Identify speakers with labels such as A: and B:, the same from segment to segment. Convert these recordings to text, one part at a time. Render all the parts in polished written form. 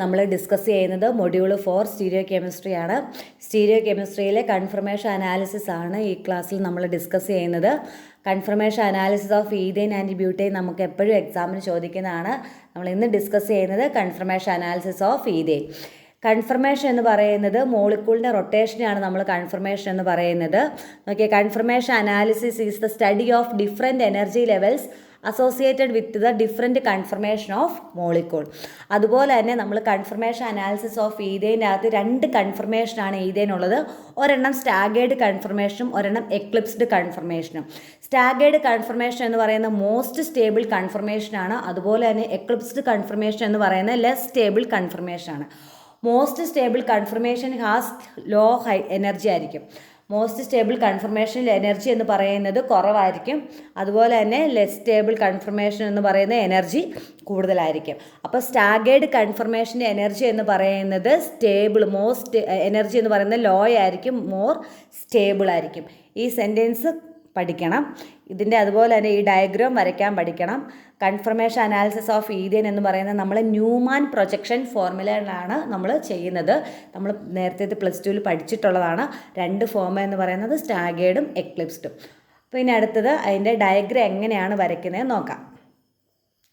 A: നമ്മൾ ഡിസ്കസ് ചെയ്യുന്നത് module 4 stereochemistry ആണ്. സ്റ്റീരിയോ കെമിസ്ട്രിയിലെ കൺഫർമേഷൻ അനാലിസിസ് ആണ് ഈ ക്ലാസ്സിൽ നമ്മൾ ഡിസ്കസ് ചെയ്യുന്നത്. Conformation analysis of ethane and butane നമുക്ക് എപ്പോഴും എക്സാമിന് ചോദിക്കുന്നതാണ്. നമ്മൾ ഇന്ന് ഡിസ്കസ് ചെയ്യുന്നത് conformation analysis of ethane. Conformation എന്ന് പറയുന്നത് മോളിക്യൂളിൻ്റെ റൊട്ടേഷനെയാണ് നമ്മൾ കൺഫർമേഷൻ എന്ന് പറയുന്നത്. നോക്കിയേ, conformation analysis is the study of different energy levels associated with the different conformation of molecule. അതുപോലെ തന്നെ നമ്മൾ കൺഫർമേഷൻ അനാലിസിസ് ഓഫ് ഈഥെയ്ൻ്റെ അകത്ത് രണ്ട് കൺഫർമേഷനാണ് ഈഥെയ്നുള്ളത്. ഒരെണ്ണം സ്റ്റാഗേർഡ് കൺഫർമേഷനും ഒരെണ്ണം എക്ലിപ്സ്ഡ് കൺഫർമേഷനും. സ്റ്റാഗേർഡ് കൺഫർമേഷൻ എന്ന് പറയുന്ന മോസ്റ്റ് സ്റ്റേബിൾ കൺഫർമേഷനാണ്. അതുപോലെ തന്നെ എക്ലിപ്സ്ഡ് കൺഫർമേഷൻ എന്ന് പറയുന്നത് ലെസ് സ്റ്റേബിൾ കൺഫർമേഷനാണ്. Most stable conformation has low energy ആയിരിക്കും. മോസ്റ്റ് സ്റ്റേബിൾ കൺഫർമേഷനിൽ എനർജി എന്ന് പറയുന്നത് കുറവായിരിക്കും. അതുപോലെ തന്നെ ലെസ് സ്റ്റേബിൾ കൺഫർമേഷൻ എന്ന് പറയുന്ന എനർജി കൂടുതലായിരിക്കും. അപ്പോൾ സ്റ്റാഗേർഡ് കൺഫർമേഷൻ്റെ എനർജി എന്ന് പറയുന്നത് മോസ്റ്റ് എനർജി എന്ന് പറയുന്നത് ലോ ആയിരിക്കും, മോർ സ്റ്റേബിൾ ആയിരിക്കും. ഈ സെൻറ്റൻസ് പഠിക്കണം. ഇതിൻ്റെ അതുപോലെ തന്നെ ഈ ഡയഗ്രാം വരയ്ക്കാൻ പഠിക്കണം. കൺഫർമേഷൻ അനാലിസിസ് ഓഫ് ഈഥെയ്ൻ എന്ന് പറയുന്നത് നമ്മൾ ന്യൂമാൻ പ്രൊജക്ഷൻ ഫോർമുലയിലാണ് നമ്മൾ ചെയ്യുന്നത്. നമ്മൾ നേരത്തെ +2 പഠിച്ചിട്ടുള്ളതാണ്. രണ്ട് ഫോം എന്ന് പറയുന്നത് സ്റ്റാഗേർഡും എക്ലിപ്സ്ഡും. അപ്പോൾ ഇനി അടുത്തത് അതിൻ്റെ ഡയഗ്രാം എങ്ങനെയാണ് വരയ്ക്കുന്നത് നോക്കാം.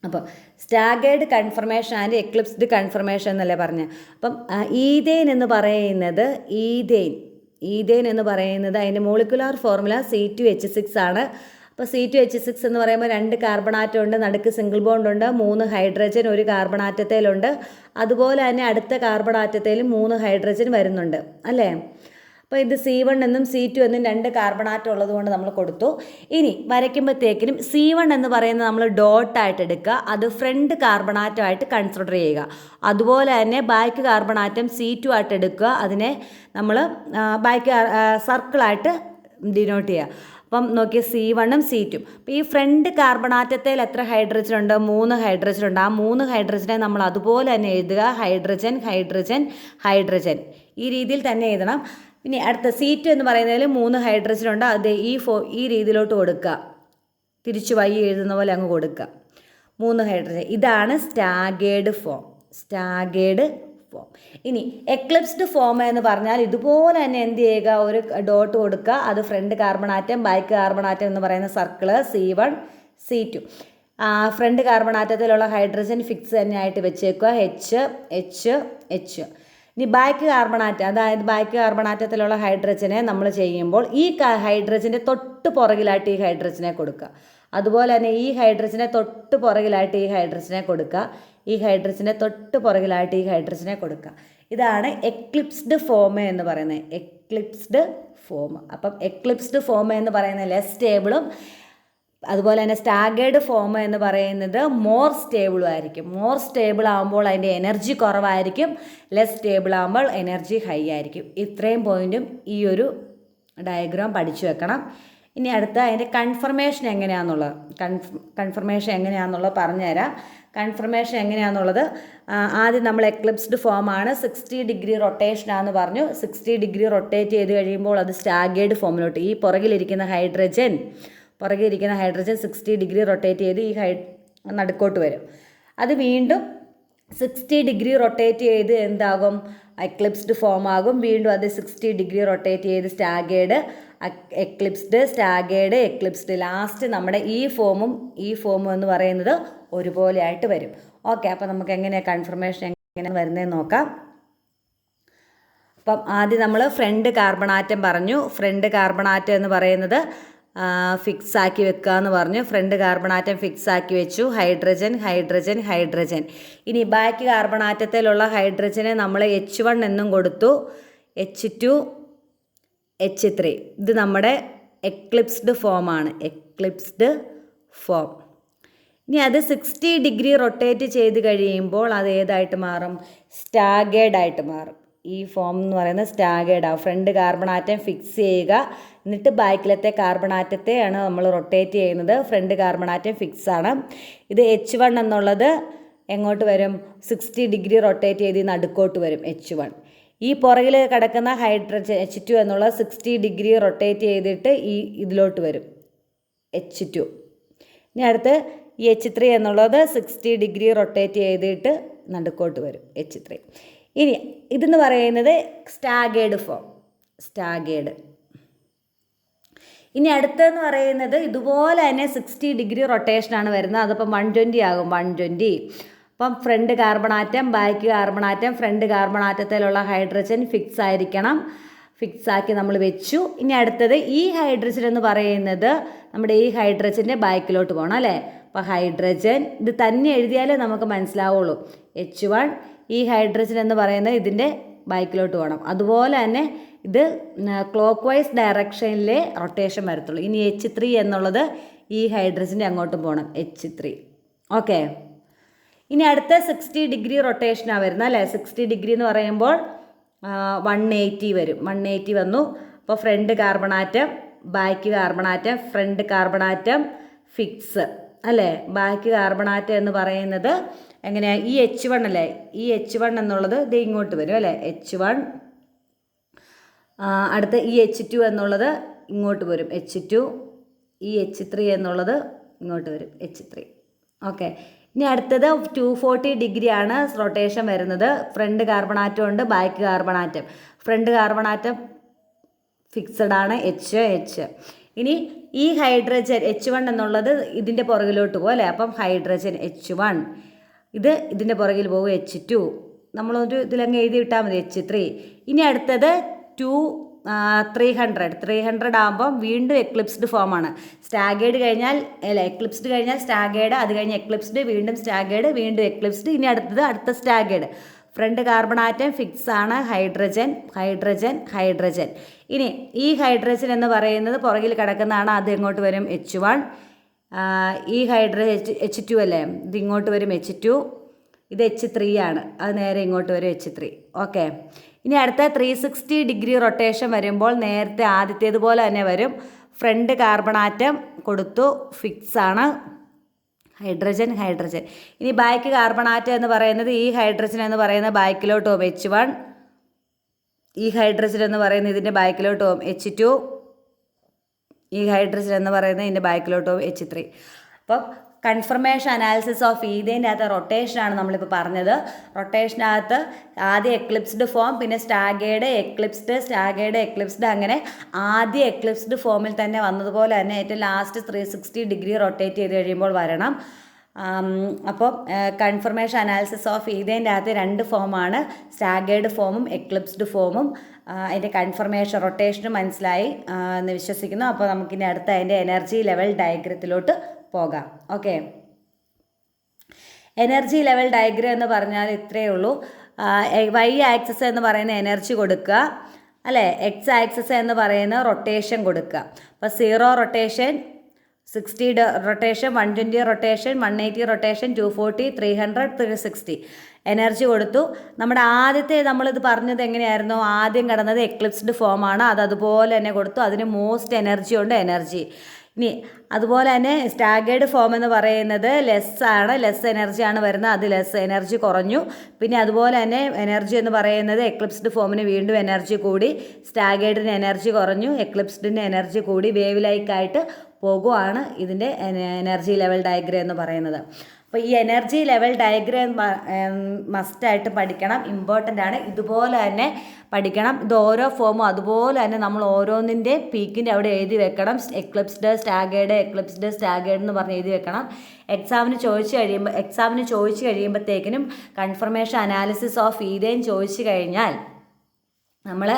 A: അപ്പോൾ staggered confirmation and eclipsed confirmation എന്നല്ലേ പറഞ്ഞത്. അപ്പം ഈഥെയ്ൻ എന്ന് പറയുന്നത് ഈഥെയ്ൻ എന്ന് പറയുന്നത് അതിൻ്റെ മോളിക്കുലാർ ഫോർമുല C2H6 ആണ്. അപ്പോൾ C2H6 എന്ന് പറയുമ്പോൾ 2 കാർബൺ ആറ്റം ഉണ്ട്, നടുക്ക് സിംഗിൾ ബോണ്ട് ഉണ്ട്, 3 ഹൈഡ്രജൻ ഒരു കാർബൺ ആറ്റത്തിലുണ്ട്. അതുപോലെ തന്നെ അടുത്ത കാർബൺ ആറ്റത്തിലും 3 ഹൈഡ്രജൻ വരുന്നുണ്ട് അല്ലേ. അപ്പോൾ ഇത് C1 എന്നും C2 എന്നും 2 കാർബൺ ആറ്റം ഉള്ളതുകൊണ്ട് നമ്മൾ കൊടുത്തു. ഇനി വരയ്ക്കുമ്പോഴത്തേക്കിനും C1 എന്ന് പറയുന്നത് നമ്മൾ ഡോട്ടായിട്ട് എടുക്കുക, അത് ഫ്രണ്ട് കാർബൺ ആറ്റമായിട്ട് കൺസിഡർ ചെയ്യുക. അതുപോലെ തന്നെ ബാക്ക് കാർബൺ ആറ്റം C2 ആയിട്ട് എടുക്കുക, അതിനെ നമ്മൾ ബാക്ക് സർക്കിളായിട്ട് ഡിനോട്ട് ചെയ്യുക. അപ്പം നോക്കിയ C1ഉം C2. അപ്പോൾ ഈ ഫ്രണ്ട് കാർബൺ ആറ്റത്തിൽ എത്ര ഹൈഡ്രജൻ ഉണ്ട്? 3 ഹൈഡ്രജൻ ഉണ്ട്. ആ 3 ഹൈഡ്രജനെ നമ്മൾ അതുപോലെ തന്നെ എഴുതുക, ഹൈഡ്രജൻ ഹൈഡ്രജൻ ഹൈഡ്രജൻ, ഈ രീതിയിൽ തന്നെ എഴുതണം. പിന്നെ അടുത്ത C2 എന്ന് പറയുന്നതിൽ 3 ഹൈഡ്രജൻ ഉണ്ട്, അത് ഈ രീതിയിലോട്ട് കൊടുക്കുക, തിരിച്ചു എഴുതുന്ന പോലെ അങ്ങ് കൊടുക്കുക, 3 ഹൈഡ്രജൻ. ഇതാണ് സ്റ്റാഗേർഡ് ഫോം. ഇനി എക്ലിപ്സ്ഡ് ഫോം എന്ന് പറഞ്ഞാൽ ഇതുപോലെ തന്നെ എന്ത് ചെയ്യുക, ഒരു ഡോട്ട് കൊടുക്കുക, അത് front carbon atom back carbon atom എന്ന് പറയുന്ന circle C1 C2. Front carbon ആറ്റത്തിലുള്ള ഹൈഡ്രജൻ ഫിക്സ് തന്നെയായിട്ട് വെച്ചേക്കുക, H. ഇനി ബാക്ക് കാർബൺ ആറ്റം, അതായത് ബാക്ക് കാർബൺ ആറ്റത്തിലുള്ള ഹൈഡ്രജനെ നമ്മൾ ചെയ്യുമ്പോൾ ഈ ഹൈഡ്രജൻ്റെ തൊട്ട് പുറകിലായിട്ട് ഈ ഹൈഡ്രജനെ കൊടുക്കുക. അതുപോലെ തന്നെ ഈ ഹൈഡ്രജനെ തൊട്ട് പുറകിലായിട്ട് ഈ ഹൈഡ്രജനെ കൊടുക്കുക, ഈ ഹൈഡ്രജനെ തൊട്ട് പുറകിലായിട്ട് ഈ ഹൈഡ്രജനെ കൊടുക്കുക. ഇതാണ് എക്ലിപ്സ്ഡ് ഫോം എന്ന് പറയുന്നത്. Eclipsed form. അപ്പം എക്ലിപ്സ്ഡ് ഫോം എന്ന് പറയുന്നത് ലെസ് സ്റ്റേബിളും അതുപോലെ തന്നെ സ്റ്റാഗേർഡ് ഫോം എന്ന് പറയുന്നത് മോർ സ്റ്റേബിളും ആയിരിക്കും. മോർ സ്റ്റേബിൾ ആകുമ്പോൾ അതിൻ്റെ എനർജി കുറവായിരിക്കും, ലെസ് സ്റ്റേബിൾ ആകുമ്പോൾ എനർജി ഹൈ ആയിരിക്കും. ഇത്രയും പോയിൻറ്റും ഈ ഒരു ഡയഗ്രാം പഠിച്ചു വെക്കണം. ഇനി അടുത്ത അതിൻ്റെ കൺഫർമേഷൻ എങ്ങനെയാണെന്നുള്ളത് പറഞ്ഞുതരാം. കൺഫർമേഷൻ എങ്ങനെയാണെന്നുള്ളത് ആദ്യം നമ്മൾ എക്ലിപ്സ്ഡ് ഫോമാണ്, 60 ഡിഗ്രി റൊട്ടേഷനാണെന്ന് പറഞ്ഞു. 60 ഡിഗ്രി റൊട്ടേറ്റ് ചെയ്ത് കഴിയുമ്പോൾ അത് സ്റ്റാഗേർഡ് ഫോമിലോട്ട്, ഈ പുറകിലിരിക്കുന്ന ഹൈഡ്രജൻ 60 ഡിഗ്രി റൊട്ടേറ്റ് ചെയ്ത് ഈ നടുക്കോട്ട് വരും. അത് വീണ്ടും 60 ഡിഗ്രി റൊട്ടേറ്റ് ചെയ്ത് എന്താകും, എക്ലിപ്സ്ഡ് ഫോം ആകും. വീണ്ടും അത് 60 ഡിഗ്രി റൊട്ടേറ്റ് ചെയ്ത് staggered, eclipsed, staggered, eclipsed. Last നമ്മുടെ ഈ ഫോമും എന്ന് പറയുന്നത് ഒരുപോലെ ആയിട്ട് വരും. ഓക്കെ, അപ്പോൾ നമുക്ക് എങ്ങനെയാണ് കൺഫർമേഷൻ എങ്ങനെ വരുന്നതെന്ന് നോക്കാം. അപ്പം ആദ്യം നമ്മൾ ഫ്രണ്ട് കാർബൺ ആറ്റം പറഞ്ഞു. ഫ്രണ്ട് കാർബൺ ആറ്റം എന്ന് പറയുന്നത് ഫിക്സ് ആക്കി വെക്കുക എന്ന് പറഞ്ഞു. ഫ്രണ്ട് കാർബൺ ആറ്റം ഫിക്സ് ആക്കി വെച്ചു, ഹൈഡ്രജൻ. ഇനി ബാക്ക് കാർബൺ ആറ്റത്തിലുള്ള ഹൈഡ്രജനെ നമ്മൾ H1 എന്നും കൊടുത്തു, H2, H3. ഇത് നമ്മുടെ എക്ലിപ്സ്ഡ് ഫോമാണ്, ഇനി അത് 60 ഡിഗ്രി റൊട്ടേറ്റ് ചെയ്ത് കഴിയുമ്പോൾ അത് ഏതായിട്ട് മാറും, സ്റ്റാഗേർഡ് ആയിട്ട് മാറും. ഈ ഫോം എന്ന് പറയുന്നത് സ്റ്റാഗേർഡാണ്. ഫ്രണ്ട് കാർബൺ ആറ്റം ഫിക്സ് ചെയ്യുക, എന്നിട്ട് ബാക്കിലത്തെ കാർബൺ ആറ്റത്തെയാണ് നമ്മൾ റൊട്ടേറ്റ് ചെയ്യുന്നത്. ഫ്രണ്ട് കാർബൺ ആറ്റം ഫിക്സ് ആണ്. ഇത് H1 എന്നുള്ളത് എങ്ങോട്ട് വരും, 60 ഡിഗ്രി റൊട്ടേറ്റ് ചെയ്ത് നടുക്കോട്ട് വരും H1. ഈ പുറകിൽ കിടക്കുന്ന ഹൈഡ്രജൻ H2 എന്നുള്ളത് 60 ഡിഗ്രി റൊട്ടേറ്റ് ചെയ്തിട്ട് ഇതിലോട്ട് വരും, H2. ഇനി അടുത്ത് ഈ H3 എന്നുള്ളത് 60 ഡിഗ്രി റൊട്ടേറ്റ് ചെയ്തിട്ട് നടുക്കോട്ട് വരും H3. ഇനി ഇതെന്ന് പറയുന്നത് സ്റ്റാഗേർഡ് ഫോം, സ്റ്റാഗേർഡ്. ഇനി അടുത്തതെന്ന് പറയുന്നത് ഇതുപോലെ തന്നെ 60 ഡിഗ്രി റൊട്ടേഷനാണ് വരുന്നത്. അതിപ്പം 120 ആകും, 120. അപ്പം front carbon atom, back carbon atom, front carbon ആറ്റത്തിലുള്ള ഹൈഡ്രജൻ ഫിക്സ് ആയിരിക്കണം. ഫിക്സ് ആക്കി നമ്മൾ വെച്ചു. ഇനി അടുത്തത് ഈ ഹൈഡ്രജൻ എന്ന് പറയുന്നത് നമ്മുടെ ഈ ഹൈഡ്രജൻ്റെ ബാക്കിലോട്ട് പോകണം അല്ലേ. അപ്പോൾ ഹൈഡ്രജൻ ഇത് തന്നെ എഴുതിയാലേ നമുക്ക് മനസ്സിലാവുള്ളൂ. H1 ഈ ഹൈഡ്രജൻ എന്ന് പറയുന്നത് ഇതിൻ്റെ ബാക്കിലോട്ട് പോകണം. അതുപോലെ തന്നെ ഇത് ക്ലോക്ക് വൈസ് ഡയറക്ഷനിലെ റൊട്ടേഷൻ വരത്തുള്ളൂ. ഇനി H3 എന്നുള്ളത് ഈ ഹൈഡ്രജൻ്റെ അങ്ങോട്ടും പോകണം, H3. ഓക്കെ. ഇനി അടുത്ത 60 ഡിഗ്രി റൊട്ടേഷനാണ് വരുന്നത് അല്ലേ. 60 ഡിഗ്രി എന്ന് പറയുമ്പോൾ 180 വരും. 180 വന്നു. അപ്പോൾ front carbon atom, back carbon atom, front carbon atom fix അല്ലേ. ബാക്ക് കാർബൺ ആറ്റം എന്ന് പറയുന്നത് എങ്ങനെയാണ്, ഈ H1 അല്ലേ, ഈ H1 എന്നുള്ളത് ഇത് ഇങ്ങോട്ട് വരും അല്ലേ, H1. അടുത്ത ഈ H2 എന്നുള്ളത് ഇങ്ങോട്ട് വരും, H2. ഈ H3 എന്നുള്ളത് ഇങ്ങോട്ട് വരും, H3. ഓക്കെ. ഇനി അടുത്തത് 240 ഡിഗ്രിയാണ് റൊട്ടേഷൻ വരുന്നത്. ഫ്രണ്ട് കാർബൺ ആറ്റം ഉണ്ട്, back carbon atom. Front carbon atom fixed ആണ്, H. ഇനി ഈ ഹൈഡ്രജൻ H1 എന്നുള്ളത് ഇതിൻ്റെ പുറകിലോട്ട് പോകും അല്ലേ. അപ്പം ഹൈഡ്രജൻ H1, ഇത് ഇതിൻ്റെ പുറകിൽ പോകും, H2. നമ്മളൊരു ഇതിലങ്ങ് എഴുതി വിട്ടാൽ മതി, H3. ഇനി അടുത്തത് 300 ആകുമ്പം വീണ്ടും എക്ലിപ്സ്ഡ് ഫോമാണ്. സ്റ്റാഗേർഡ് കഴിഞ്ഞാൽ അല്ല, എക്ലിപ്സ്ഡ് കഴിഞ്ഞാൽ സ്റ്റാഗേർഡ്, അത് കഴിഞ്ഞ് എക്ലിപ്സ്ഡ്, വീണ്ടും സ്റ്റാഗേർഡ്, വീണ്ടും എക്ലിപ്സ്ഡ്. ഇനി അടുത്ത staggered. Front carbon atom fix ആണ്, ഹൈഡ്രജൻ, ഹൈഡ്രജൻ, ഹൈഡ്രജൻ. ഇനി ഈ ഹൈഡ്രജൻ എന്ന് പറയുന്നത് പുറകിൽ കിടക്കുന്നതാണ്, അത് എങ്ങോട്ട് വരും, H1. ഈ ഹൈഡ്രജൻ H2 അല്ലേ, ഇത് ഇങ്ങോട്ട് വരും, H2. ഇത് H3 ആണ്, അത് നേരെ ഇങ്ങോട്ട് വരും, H3. ഓക്കെ. ഇനി അടുത്ത 360 ഡിഗ്രി റൊട്ടേഷൻ വരുമ്പോൾ നേരത്തെ ആദ്യത്തേതുപോലെ തന്നെ വരും. ഫ്രണ്ട് കാർബൺ ആറ്റം കൊടുത്തു, ഫിക്സ് ആണ്, ഹൈഡ്രജൻ, ഹൈഡ്രജൻ. ഇനി ബാക്ക് കാർബൺ ആറ്റം എന്ന് പറയുന്നത് ഈ ഹൈഡ്രജൻ എന്ന് പറയുന്നത് ബാക്കിലോട്ട് പോകും, H1. ഈ ഹൈഡ്രജൻ എന്ന് പറയുന്നത് ഇതിൻ്റെ ബാക്കിലോട്ട് പോകും, H2. ഈ ഹൈഡ്രജൻ എന്ന് പറയുന്നത് ഇതിൻ്റെ ബാക്കിലോട്ട് പോകും, H3. അപ്പം കൺഫർമേഷൻ അനാലിസിസ് ഓഫ് ഈഥേൻ്റെ അകത്ത് റൊട്ടേഷനാണ് നമ്മളിപ്പോൾ പറഞ്ഞത്. റൊട്ടേഷനകത്ത് ആദ്യം എക്ലിപ്സ്ഡ് ഫോം, പിന്നെ സ്റ്റാഗേർഡ്, എക്ലിപ്സ്ഡ്, സ്റ്റാഗേർഡ്, എക്ലിപ്സ്ഡ്, അങ്ങനെ ആദ്യം എക്ലിപ്സ്ഡ് ഫോമിൽ തന്നെ വന്നതുപോലെ തന്നെ ഏറ്റവും ലാസ്റ്റ് 360 ഡിഗ്രി റൊട്ടേറ്റ് ചെയ്ത് കഴിയുമ്പോൾ വരണം. അപ്പം കൺഫർമേഷൻ അനാലിസിസ് ഓഫ് ഈഥേൻ്റെ അകത്ത് 2 ഫോമാണ്, സ്റ്റാഗേർഡ് ഫോമും എക്ലിപ്സ്ഡ് ഫോമും. അതിൻ്റെ കൺഫർമേഷൻ റൊട്ടേഷനും മനസ്സിലായി എന്ന് വിശ്വസിക്കുന്നു. അപ്പോൾ നമുക്കിനി അടുത്ത അതിൻ്റെ എനർജി ലെവൽ ഡയഗ്രത്തിലോട്ട് പോകാം. ഓക്കെ. എനർജി ലെവൽ ഡയഗ്രം എന്ന് പറഞ്ഞാൽ ഇത്രയേ ഉള്ളൂ. Y ആക്സിസ് എന്ന് പറയുന്ന എനർജി കൊടുക്കുക അല്ലേ, X ആക്സിസ് എന്ന് പറയുന്ന റൊട്ടേഷൻ കൊടുക്കുക. അപ്പോൾ 0 rotation, 60 rotation, 120 rotation, 180 rotation, 240, 300, 360 energy കൊടുത്തു. നമ്മുടെ ആദ്യത്തെ നമ്മളിത് പറഞ്ഞത് എങ്ങനെയായിരുന്നു, ആദ്യം കിടന്നത് എക്ലിപ്സ്ഡ് ഫോമാണ്, അത് അതുപോലെ തന്നെ കൊടുത്തു. അതിന് മോസ്റ്റ് എനർജി ഉണ്ട്, എനർജി. ഇനി അതുപോലെ തന്നെ സ്റ്റാഗേർഡ് ഫോം എന്ന് പറയുന്നത് ലെസ് എനർജിയാണ് വരുന്നത്, അത് ലെസ് എനർജി കുറഞ്ഞു. പിന്നെ അതുപോലെ തന്നെ എനർജി എന്ന് പറയുന്നത് എക്ലിപ്സ്ഡ് ഫോമിന് വീണ്ടും എനർജി കൂടി, സ്റ്റാഗേർഡിന് എനർജി കുറഞ്ഞു, എക്ലിപ്സ്ഡിന് എനർജി കൂടി, വേവ് ലൈക്കായിട്ട് പോകുവാണ് ഇതിൻ്റെ എനർജി ലെവൽ ഡയഗ്രം എന്ന് പറയുന്നത്. അപ്പോൾ ഈ എനർജി ലെവൽ ഡയഗ്രം മസ്റ്റായിട്ട് പഠിക്കണം, ഇമ്പോർട്ടൻ്റ് ആണ്. ഇതുപോലെ തന്നെ പഠിക്കണം. ഇത് ഓരോ ഫോമും അതുപോലെ തന്നെ നമ്മൾ ഓരോന്നിൻ്റെ പീക്കിൻ്റെ അവിടെ എഴുതി വെക്കണം. എക്ലിപ്സ്ഡ്, സ്റ്റാഗേർഡ്, എക്ലിപ്സ്ഡ്, സ്റ്റാഗേർഡ് എന്ന് പറഞ്ഞ് എഴുതി വെക്കണം. എക്സാമിന് ചോദിച്ചു കഴിയുമ്പോഴത്തേക്കിനും കൺഫർമേഷൻ അനാലിസിസ് ഓഫ് ഈഥേൻ ചോദിച്ചു കഴിഞ്ഞാൽ നമ്മൾ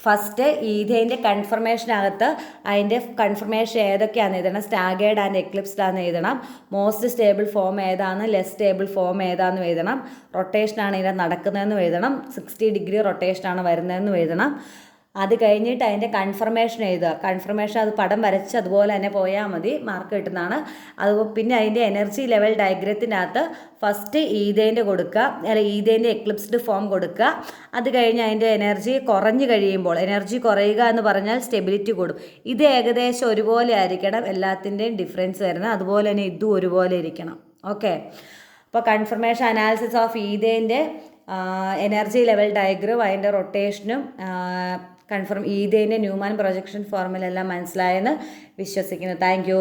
A: ഫസ്റ്റ് ഈഥേൻ്റെ കൺഫർമേഷനകത്ത് അതിൻ്റെ കൺഫർമേഷൻ ഏതൊക്കെയാണെന്ന് എഴുതണം. സ്റ്റാഗേർഡ് ആൻഡ് എക്ലിപ്സ്ഡ് ആണെന്ന് എഴുതണം. മോസ്റ്റ് സ്റ്റേബിൾ ഫോം ഏതാണ്, ലെസ് സ്റ്റേബിൾ ഫോം ഏതാണെന്ന് എഴുതണം. റൊട്ടേഷനാണ് ഇതിൻ്റെ നടക്കുന്നതെന്ന് എഴുതണം. 60 ഡിഗ്രി റൊട്ടേഷനാണ് വരുന്നതെന്ന് എഴുതണം. അത് കഴിഞ്ഞിട്ട് അതിൻ്റെ കൺഫർമേഷൻ എഴുതുക. കൺഫർമേഷൻ അത് പടം വരച്ച് അതുപോലെ തന്നെ പോയാൽ മതി, മാർക്ക് കിട്ടുന്നതാണ്. അത് പിന്നെ അതിൻ്റെ എനർജി ലെവൽ ഡയഗ്രത്തിനകത്ത് ഫസ്റ്റ് ഈഥേൻ്റെ കൊടുക്കുക, അല്ല ഈഥേൻ്റെ എക്ലിപ്സ്ഡ് ഫോം കൊടുക്കുക. അത് കഴിഞ്ഞ് അതിൻ്റെ എനർജി കുറഞ്ഞു കഴിയുമ്പോൾ, എനർജി കുറയുക എന്ന് പറഞ്ഞാൽ സ്റ്റെബിലിറ്റി കൂടും. ഇത് ഏകദേശം ഒരുപോലെ ആയിരിക്കണം, എല്ലാത്തിൻ്റെയും ഡിഫറൻസ് വരുന്നത്. അതുപോലെ തന്നെ ഇതും ഒരുപോലെ ഇരിക്കണം. ഓക്കെ. അപ്പോൾ കൺഫർമേഷൻ അനാലിസിസ് ഓഫ് ഈഥേൻ്റെ എനർജി ലെവൽ ഡയഗ്രം, അതിൻ്റെ റൊട്ടേഷനും ഈഥേൻ്റെ ന്യൂമാൻ പ്രൊജക്ഷൻ ഫോർമുല എല്ലാം മനസ്സിലായെന്ന് വിശ്വസിക്കുന്നു. Thank U.